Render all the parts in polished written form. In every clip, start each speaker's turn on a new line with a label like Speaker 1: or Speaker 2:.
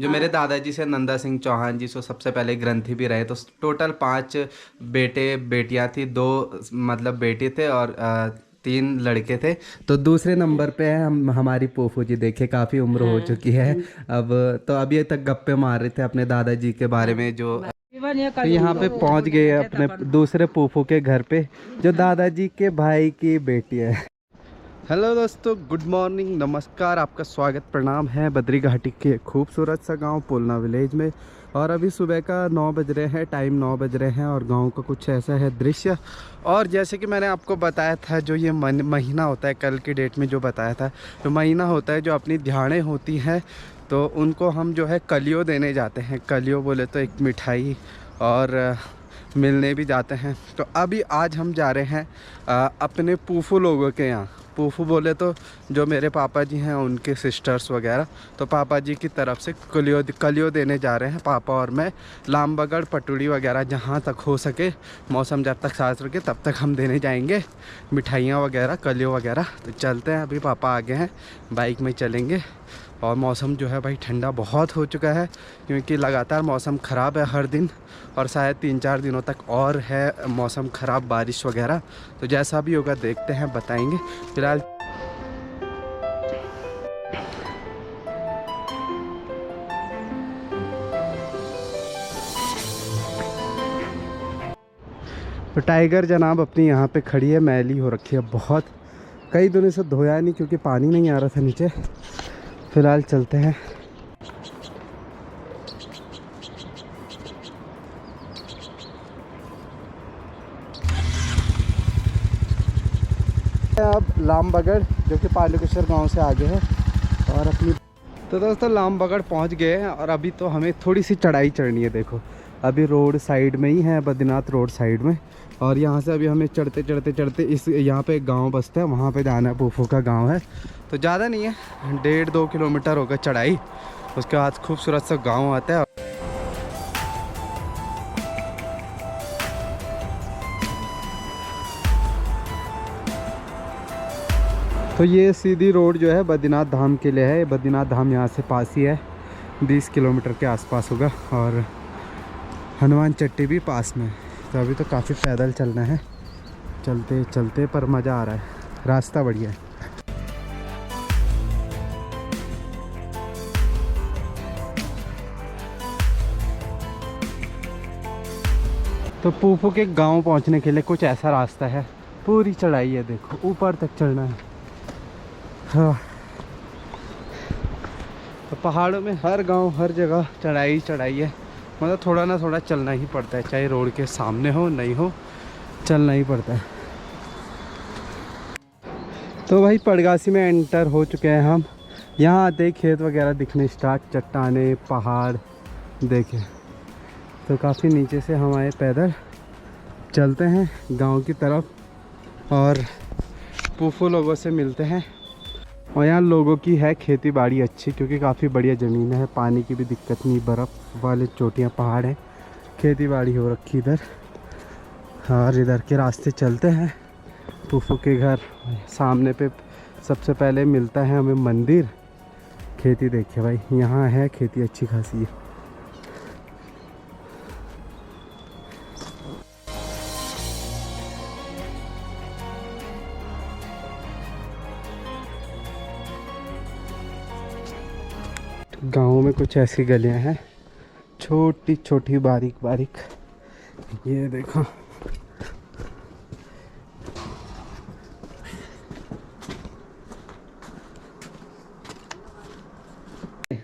Speaker 1: जो मेरे दादाजी से नंदा सिंह चौहान जी सो सबसे पहले ग्रंथी भी रहे। तो टोटल 5 बेटे बेटियां थी, 2 मतलब बेटे थे और 3 लड़के थे। तो दूसरे नंबर पे है हम हमारी पोफू जी। देखिए काफ़ी उम्र हो चुकी है अब। तो अभी तक गप्पे मार रहे थे अपने दादाजी के बारे में। जो तो यहाँ पे पहुँच गए अपने दूसरे पोफू के घर पे, जो दादाजी के भाई की बेटी है। हेलो दोस्तों, गुड मॉर्निंग, नमस्कार, आपका स्वागत प्रणाम है बद्री घाटी के खूबसूरत सा गांव पुलना विलेज में। और अभी सुबह का 9 बज रहे हैं, टाइम 9 बज रहे हैं और गांव का कुछ ऐसा है दृश्य। और जैसे कि मैंने आपको बताया था, जो ये महीना होता है, कल की डेट में जो बताया था, जो महीना होता है, जो अपनी ध्यानें होती हैं, तो उनको हम जो है कलियो देने जाते हैं। कलियो बोले तो एक मिठाई, और मिलने भी जाते हैं। तो अभी आज हम जा रहे हैं अपने फूफू लोगों के यहाँ। फूफू बोले तो जो मेरे पापा जी हैं उनके सिस्टर्स वगैरह। तो पापा जी की तरफ से कलियो देने जा रहे हैं पापा और मैं। लामबगड़ पटुड़ी वगैरह जहाँ तक हो सके, मौसम जब तक साथ रखे तब तक हम देने जाएंगे मिठाइयाँ वगैरह, कलियो वगैरह। तो चलते हैं, अभी पापा आगे हैं, बाइक में चलेंगे। और मौसम जो है भाई ठंडा बहुत हो चुका है, क्योंकि लगातार मौसम ख़राब है हर दिन, और शायद 3-4 दिनों तक और है मौसम ख़राब, बारिश वगैरह। तो जैसा भी होगा देखते हैं, बताएंगे। फिलहाल तो टाइगर जनाब अपनी यहाँ पे खड़ी है, मैली हो रखी है बहुत, कई दिनों से धोया नहीं क्योंकि पानी नहीं आ रहा था नीचे। फिलहाल चलते हैं। अब लामबगड़, जो कि पालुकेश्वर गांव से आगे है, और अपनी तो दोस्तों लामबगड़ पहुंच गए हैं। और अभी तो हमें थोड़ी सी चढ़ाई चढ़नी है। देखो अभी रोड साइड में ही है, बद्रीनाथ रोड साइड में। और यहाँ से अभी हमें चढ़ते चढ़ते चढ़ते इस यहाँ पे एक गांव बसता है, वहाँ पे जाना है। फूफू का गांव है, तो ज़्यादा नहीं है, 1.5-2 किलोमीटर होगा चढ़ाई। उसके बाद खूबसूरत सा गाँव आता है। तो ये सीधी रोड जो है बद्रीनाथ धाम के लिए है। बद्रीनाथ धाम यहाँ से पास ही है, 20 किलोमीटर के आसपास होगा। और हनुमान चट्टी भी पास में। तो अभी तो काफ़ी पैदल चलना है, चलते चलते, पर मज़ा आ रहा है, रास्ता बढ़िया है। तो फूफू के गांव पहुंचने के लिए कुछ ऐसा रास्ता है, पूरी चढ़ाई है, देखो ऊपर तक चढ़ना है। हाँ, तो पहाड़ों में हर गांव हर जगह चढ़ाई चढ़ाई है। मतलब थोड़ा ना थोड़ा चलना ही पड़ता है, चाहे रोड के सामने हो नहीं हो, चलना ही पड़ता है। तो भाई पड़गासी में एंटर हो चुके हैं हम। यहाँ आते ही खेत वगैरह दिखने स्टार्ट, चट्टाने, पहाड़ देखे। तो काफ़ी नीचे से हम आए, पैदल चलते हैं गांव की तरफ और फूफू लोगों से मिलते हैं। और यहाँ लोगों की है खेती बाड़ी अच्छी, क्योंकि काफ़ी बढ़िया ज़मीन है, पानी की भी दिक्कत नहीं, बर्फ़ वाले चोटियाँ पहाड़ हैं, खेती बाड़ी हो रखी इधर। और इधर के रास्ते चलते हैं फूफू के घर। सामने पे सबसे पहले मिलता है हमें मंदिर। खेती देखिए भाई, यहाँ है खेती अच्छी खासी है। गाँव में कुछ ऐसी गलियाँ हैं, छोटी छोटी बारीक बारीक। ये देखो,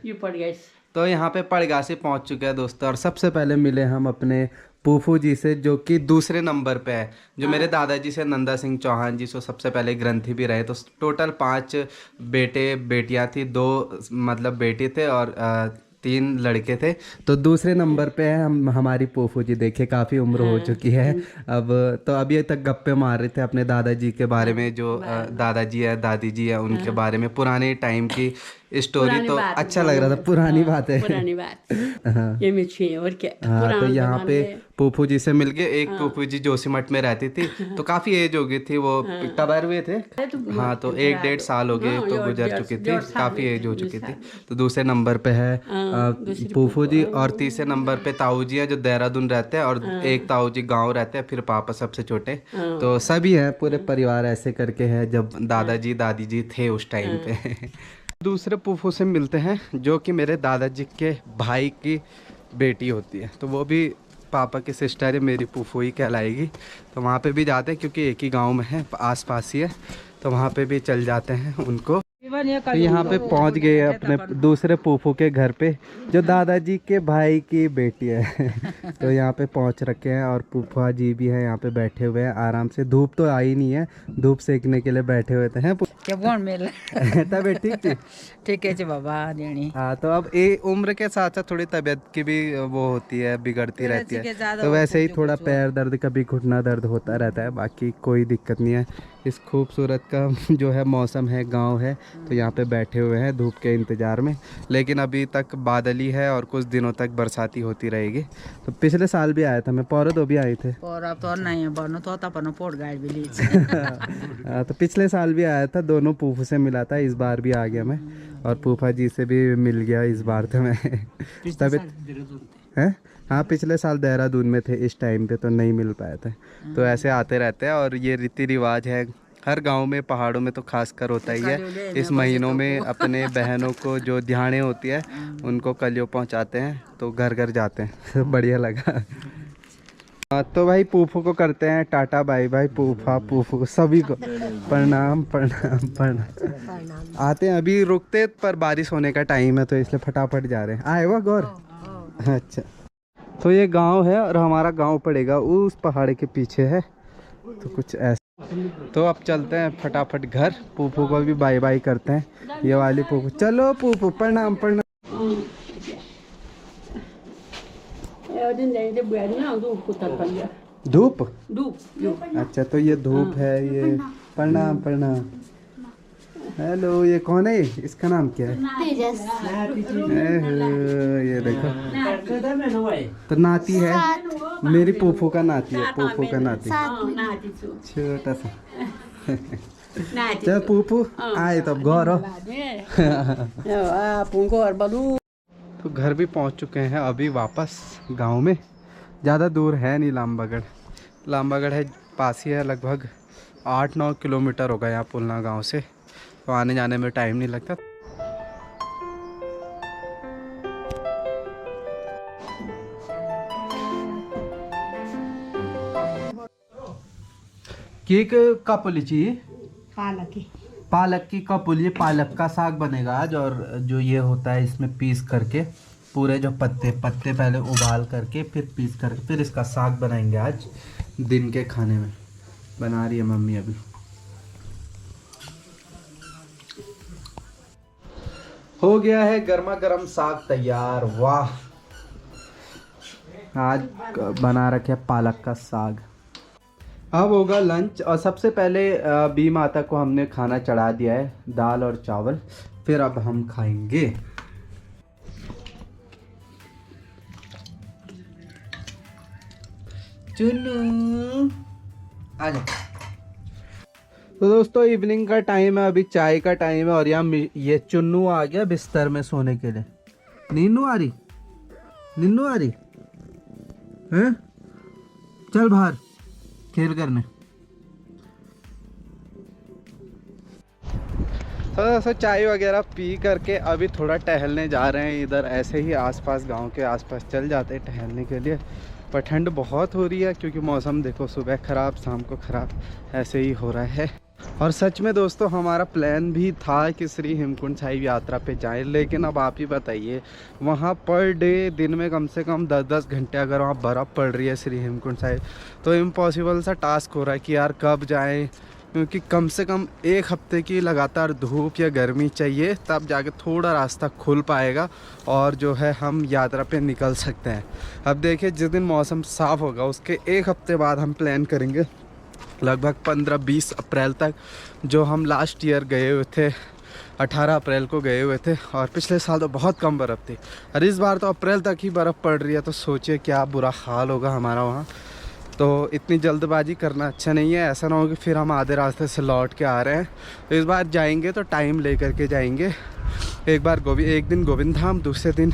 Speaker 2: ये पड़ गया।
Speaker 1: तो यहाँ पे पड़गासी पहुँच चुके हैं दोस्तों। और सबसे पहले मिले हम अपने फूफू जी से, जो कि दूसरे नंबर पे है। जो मेरे दादाजी से नंदा सिंह चौहान जी सो सबसे पहले ग्रंथी भी रहे। तो टोटल 5 बेटे बेटियां थी, 2 मतलब बेटे थे और 3 लड़के थे। तो दूसरे नंबर पे है हम हमारी फूफू जी। देखिए काफ़ी उम्र हो चुकी है अब। तो अभी तक गप्पे मार रहे थे अपने दादाजी के बारे में, जो दादाजी है दादी जी है उनके बारे में, पुराने टाइम की स्टोरी
Speaker 2: पुरानी
Speaker 1: तो
Speaker 2: बात
Speaker 1: अच्छा लग रहा था, पुरानी बात है।
Speaker 2: पुरानी बात
Speaker 1: हाँ
Speaker 2: ये मिर्ची है और क्या
Speaker 1: हाँ, तो
Speaker 2: पुराने
Speaker 1: यहाँ पे
Speaker 2: जमाने
Speaker 1: फूफू जी से मिल गए। एक फूफू जी जोशीमठ में रहती थी, तो काफ़ी एज हो गई थी वो, कब आए हुए थे। हाँ तो 1-1.5 साल हो गए
Speaker 2: हाँ,
Speaker 1: तो
Speaker 2: जो-
Speaker 1: गुजर
Speaker 2: जो-
Speaker 1: चुकी थी,
Speaker 2: जो साल
Speaker 1: काफ़ी
Speaker 2: में
Speaker 1: एज हो
Speaker 2: थे,
Speaker 1: चुकी
Speaker 2: जो
Speaker 1: थी।
Speaker 2: साल
Speaker 1: तो दूसरे नंबर पे है
Speaker 2: दूसरी
Speaker 1: फूफू जी, और तीसरे नंबर पे ताऊ जी हैं जो देहरादून रहते हैं, और एक ताऊ जी गाँव रहते हैं, फिर पापा सबसे छोटे। तो सभी हैं, पूरे परिवार ऐसे करके है, जब दादाजी दादी जी थे उस टाइम पे। दूसरे फूफू से मिलते हैं जो कि मेरे दादाजी के भाई की बेटी होती है, तो वो भी पापा की सिस्टर है, मेरी फूफू ही कहलाएगी। तो वहाँ पे भी जाते हैं क्योंकि एक ही गांव में है, आस पास ही है, तो वहाँ पे भी चल जाते हैं उनको। तो यहाँ पे पहुँच गए हैं अपने दूसरे फूफू के घर पे, जो दादाजी के भाई की बेटी है। तो यहाँ पे पहुँच रखे हैं, और फूफा जी भी है यहाँ पे बैठे हुए हैं आराम से। धूप तो आई नहीं है, धूप सेकने के लिए बैठे हुए थे। हैं
Speaker 3: कौन मेल
Speaker 1: तबीयत ठीक थी?
Speaker 3: ठीक है बाबा देनी।
Speaker 1: हाँ तो अब उम्र के साथ साथ थोड़ी तबीयत की भी वो होती है, बिगड़ती रहती है। तो वैसे ही थोड़ा पैर दर्द, कभी घुटना दर्द होता रहता है, बाकी कोई दिक्कत नहीं है। इस खूबसूरत का जो है मौसम है, गांव है, तो यहाँ पे बैठे हुए हैं धूप के इंतज़ार में। लेकिन अभी तक बादल ही है और कुछ दिनों तक बरसाती होती रहेगी। तो पिछले साल भी आया था मैं, पौरे तो भी आए थे।
Speaker 3: और अब तो नहीं है बनो तो अपन पोट गाड़ भी ली।
Speaker 1: तो पिछले साल भी आया था, दोनों फूफू से मिला था, इस बार भी आ गया मैं, और फूफा जी से भी मिल गया इस बार। तो मैं तबीयत है, हाँ पिछले साल देहरादून में थे, इस टाइम पे तो नहीं मिल पाए थे। तो ऐसे आते रहते हैं, और ये रीति रिवाज है हर गांव में, पहाड़ों में तो खासकर होता ही है। इस महीनों में अपने बहनों को जो ध्याने होती है उनको कलियों पहुंचाते हैं, तो घर घर जाते हैं। बढ़िया लगा। तो भाई फूफू को करते हैं टाटा बाय बाय, फूफा फूफू सभी को प्रणाम प्रणाम प्रणाम। आते हैं, अभी रुकते पर बारिश होने का टाइम है, तो इसलिए फटाफट जा रहे हैं। आए हुआ गौर? अच्छा, तो ये गांव है, और हमारा गांव पड़ेगा उस पहाड़ के पीछे है, तो कुछ ऐसा। तो अब चलते हैं फटाफट घर, फूफू को भी बाय बाय करते हैं। ये वाली फूफू, चलो फूफू प्रणाम प्रणाम। धूप? अच्छा, तो ये धूप है, ये प्रणाम प्रणाम। हेलो, ये कौन है? इसका नाम क्या है? ये देखो, तो नाती है, मेरी फूफू का नाती है, फूफू का नाती, छोटा सा। चल फूफू आए तब घर हो। तो घर भी पहुंच चुके हैं अभी वापस गांव में। ज़्यादा दूर है नहीं, लामबगड़, लामबगड़ है पास ही है, लगभग 8-9 किलोमीटर होगा यहाँ पुलना गांव से, तो आने जाने में टाइम नहीं लगता। केक का पुली चाहिए, पालक की कपुल, ये पालक का साग बनेगा आज। और जो ये होता है इसमें पीस करके पूरे जो पत्ते पहले उबाल करके फिर पीस करके फिर इसका साग बनाएंगे आज दिन के खाने में। बना रही है मम्मी अभी। हो गया है गर्मा गर्म साग तैयार। वाह, आज बना रखे पालक का साग। अब होगा लंच, और सबसे पहले बी माता को हमने खाना चढ़ा दिया है, दाल और चावल, फिर अब हम खाएंगे। चुन्नू आ जा। तो दोस्तों इवनिंग का टाइम है, अभी चाय का टाइम है, और यहाँ ये चुन्नू आ गया बिस्तर में सोने के लिए। नीनू आ रही, निन्नू आ रही है, चल बाहर खेल करने। तो चाय वगैरह पी करके अभी थोड़ा टहलने जा रहे हैं इधर, ऐसे ही आसपास, गांव के आसपास चल जाते हैं टहलने के लिए। पर ठंड बहुत हो रही है क्योंकि मौसम देखो, सुबह ख़राब शाम को ख़राब, ऐसे ही हो रहा है। और सच में दोस्तों हमारा प्लान भी था कि श्री हेमकुंड साहिब यात्रा पे जाएं, लेकिन अब आप ही बताइए, वहाँ पर डे दिन में कम से कम 10-10 घंटे अगर वहाँ बर्फ़ पड़ रही है श्री हेमकुंड साहिब, तो इम्पॉसिबल सा टास्क हो रहा है कि यार कब जाएं, क्योंकि कम से कम 1 हफ्ते की लगातार धूप या गर्मी चाहिए, तब जाके थोड़ा रास्ता खुल पाएगा और जो है हम यात्रा पे निकल सकते हैं। अब देखिए जिस दिन मौसम साफ़ होगा उसके 1 हफ्ते बाद हम प्लान करेंगे, लगभग 15-20 अप्रैल तक, जो हम लास्ट ईयर गए हुए थे 18 अप्रैल को गए हुए थे और पिछले साल तो बहुत कम बर्फ़ थी और इस बार तो अप्रैल तक ही बर्फ़ पड़ रही है। तो सोचिए क्या बुरा हाल होगा हमारा वहाँ। तो इतनी जल्दबाजी करना अच्छा नहीं है, ऐसा ना हो कि फिर हम आधे रास्ते से लौट के आ रहे हैं। तो इस बार जाएंगे तो टाइम ले करके जाएंगे। एक दिन गोविंद धाम, दूसरे दिन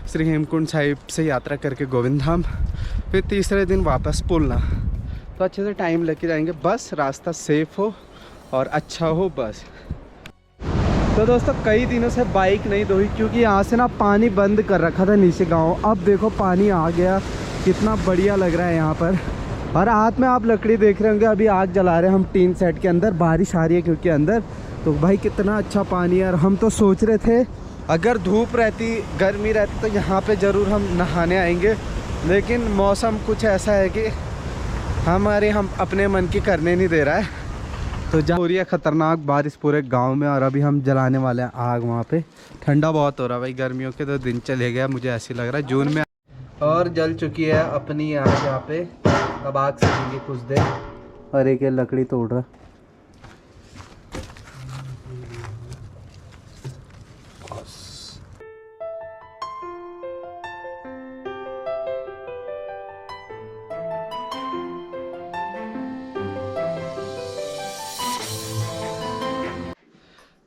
Speaker 1: श्री हेमकुंड साहिब से यात्रा करके गोविंद धाम, फिर तीसरे दिन वापस पुलना। तो अच्छे से टाइम लेके जाएंगे, बस रास्ता सेफ हो और अच्छा हो बस। तो दोस्तों कई दिनों से बाइक नहीं धोई क्योंकि यहाँ से ना पानी बंद कर रखा था नीचे गाँव। अब देखो पानी आ गया, कितना बढ़िया लग रहा है यहाँ पर। और हाथ में आप लकड़ी देख रहे होंगे, अभी आग जला रहे हैं हम टीन सेट के अंदर। बारिश आ रही है क्योंकि अंदर, तो भाई कितना अच्छा पानी है। और हम तो सोच रहे थे अगर धूप रहती, गर्मी रहती तो यहाँ पे ज़रूर हम नहाने आएंगे, लेकिन मौसम कुछ ऐसा है कि हम अपने मन की करने नहीं दे रहा है। तो जहाँ हो रही है ख़तरनाक बारिश पूरे गांव में, और अभी हम जलाने वाले हैं आग वहाँ पे। ठंडा बहुत हो रहा है भाई, गर्मियों के तो दिन चले गया, मुझे ऐसे लग रहा है जून में। और जल चुकी है अपनी आग यहाँ पे, अब आग सेकेंगे कुछ देर। और एक लकड़ी तोड़ रहा।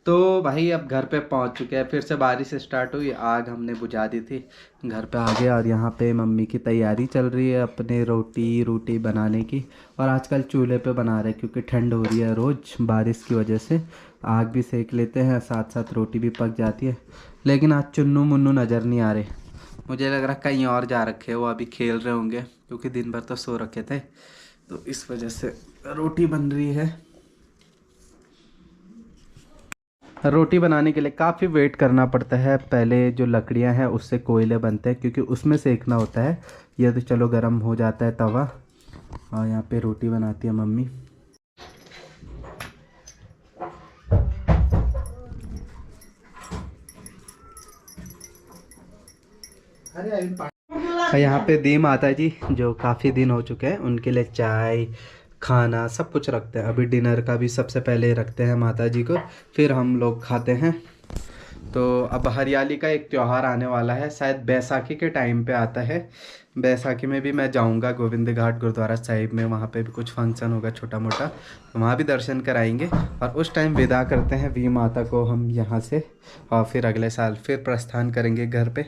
Speaker 1: तो भाई अब घर पे पहुंच चुके हैं, फिर से बारिश स्टार्ट हुई, आग हमने बुझा दी थी, घर पे आ गए। और यहाँ पे मम्मी की तैयारी चल रही है अपने रोटी बनाने की। और आजकल चूल्हे पे बना रहे हैं क्योंकि ठंड हो रही है रोज़ बारिश की वजह से। आग भी सेक लेते हैं, साथ साथ रोटी भी पक जाती है। लेकिन आज चुन्नू मुन्नू नज़र नहीं आ रहे, मुझे लग रहा कहीं और जा रखे, वो अभी खेल रहे होंगे क्योंकि दिन भर तो सो रखे थे, तो इस वजह से रोटी बन रही है। रोटी बनाने के लिए काफ़ी वेट करना पड़ता है, पहले जो लकड़ियां हैं उससे कोयले बनते हैं क्योंकि उसमें सेकना होता है। यह तो चलो गर्म हो जाता है तवा, और यहाँ पे रोटी बनाती है मम्मी। यहाँ पे दी माता जी जो काफ़ी दिन हो चुके हैं, उनके लिए चाय खाना सब कुछ रखते हैं। अभी डिनर का भी सबसे पहले रखते हैं माता जी को, फिर हम लोग खाते हैं। तो अब हरियाली का एक त्यौहार आने वाला है, शायद बैसाखी के टाइम पे आता है। बैसाखी में भी मैं जाऊंगा गोविंद घाट गुरुद्वारा साहिब में, वहाँ पे भी कुछ फंक्शन होगा छोटा मोटा, तो वहाँ भी दर्शन कराएंगे। और उस टाइम विदा करते हैं वी माता को हम यहाँ से, और फिर अगले साल फिर प्रस्थान करेंगे घर पे,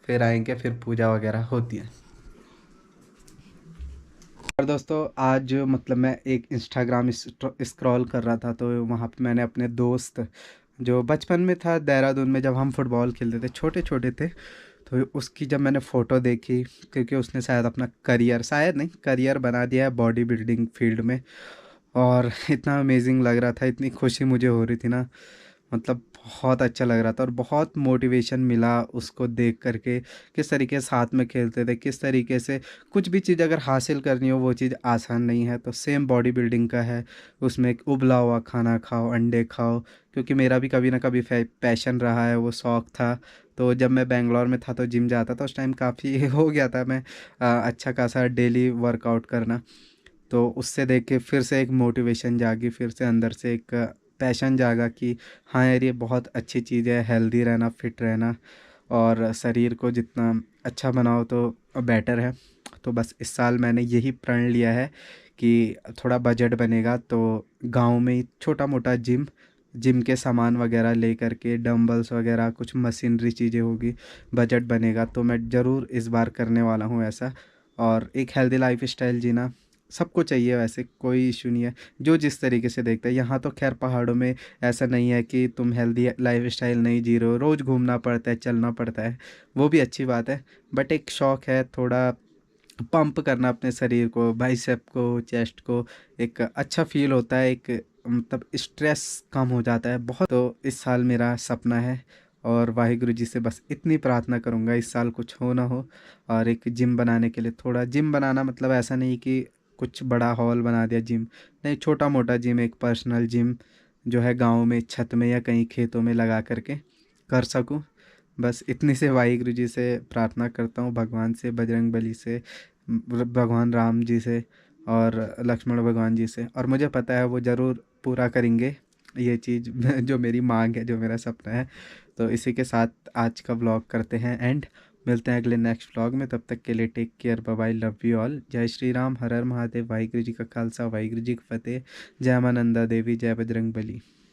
Speaker 1: फिर आएंगे, फिर पूजा वगैरह होती है। और दोस्तों आज मतलब मैं एक इंस्टाग्राम स्क्रॉल कर रहा था, तो वहाँ पे मैंने अपने दोस्त जो बचपन में था देहरादून में, जब हम फुटबॉल खेलते थे छोटे छोटे थे, तो उसकी जब मैंने फ़ोटो देखी, क्योंकि उसने शायद अपना करियर, शायद नहीं करियर बना दिया है बॉडी बिल्डिंग फील्ड में। और इतना अमेजिंग लग रहा था, इतनी खुशी मुझे हो रही थी ना, मतलब बहुत अच्छा लग रहा था। और बहुत मोटिवेशन मिला उसको देख करके, किस तरीके से हाथ में खेलते थे, किस तरीके से कुछ भी चीज़ अगर हासिल करनी हो वो चीज़ आसान नहीं है। तो सेम बॉडी बिल्डिंग का है, उसमें एक उबला हुआ खाना खाओ, अंडे खाओ, क्योंकि मेरा भी कभी ना कभी पैशन रहा है, वो शौक़ था। तो जब मैं बेंगलोर में था तो जिम जाता था, उस टाइम काफ़ी हो गया था मैं अच्छा खासा डेली वर्कआउट करना। तो उससे देख के फिर से एक मोटिवेशन जागी, फिर से अंदर से एक पैशन जागा कि हाँ यार ये बहुत अच्छी चीज़ है, हेल्दी रहना, फिट रहना, और शरीर को जितना अच्छा बनाओ तो बेटर है। तो बस इस साल मैंने यही प्रण लिया है कि थोड़ा बजट बनेगा तो गांव में ही छोटा मोटा जिम के सामान वगैरह ले करके, डंबल्स वगैरह कुछ मशीनरी चीज़ें होगी, बजट बनेगा तो मैं ज़रूर इस बार करने वाला हूँ ऐसा। और एक हेल्दी लाइफ स्टाइल जीना सबको चाहिए, वैसे कोई इशू नहीं है, जो जिस तरीके से देखता है। यहाँ तो खैर पहाड़ों में ऐसा नहीं है कि तुम हेल्दी लाइफ स्टाइल नहीं जी रहे हो, रोज़ घूमना पड़ता है, चलना पड़ता है, वो भी अच्छी बात है। बट एक शौक़ है थोड़ा पंप करना अपने शरीर को, बाइसेप को, चेस्ट को, एक अच्छा फील होता है, एक मतलब स्ट्रेस कम हो जाता है बहुत। तो इस साल मेरा सपना है, और वाहिगुरु जी से बस इतनी प्रार्थना करूँगा इस साल कुछ हो ना हो। और एक जिम बनाने के लिए, थोड़ा जिम बनाना मतलब ऐसा नहीं कि कुछ बड़ा हॉल बना दिया जिम, नहीं, छोटा मोटा जिम, एक पर्सनल जिम जो है गांव में छत में या कहीं खेतों में लगा करके कर सकूं। बस इतनी से वाहिगुरु जी से प्रार्थना करता हूं, भगवान से, बजरंग बली से, भगवान राम जी से और लक्ष्मण भगवान जी से, और मुझे पता है वो ज़रूर पूरा करेंगे। ये चीज़ जो मेरी मांग है, जो मेरा सपना है। तो इसी के साथ आज का व्लॉग करते हैं एंड, मिलते हैं अगले नेक्स्ट व्लॉग में। तब तक के लिए take care, bye bye, love you all. जय श्री राम, हर हर महादेव, वाहिगुरु जी का खालसा, वाहिगुरु जी की फतेह। जय मां नंदा देवी, जय बजरंग बली।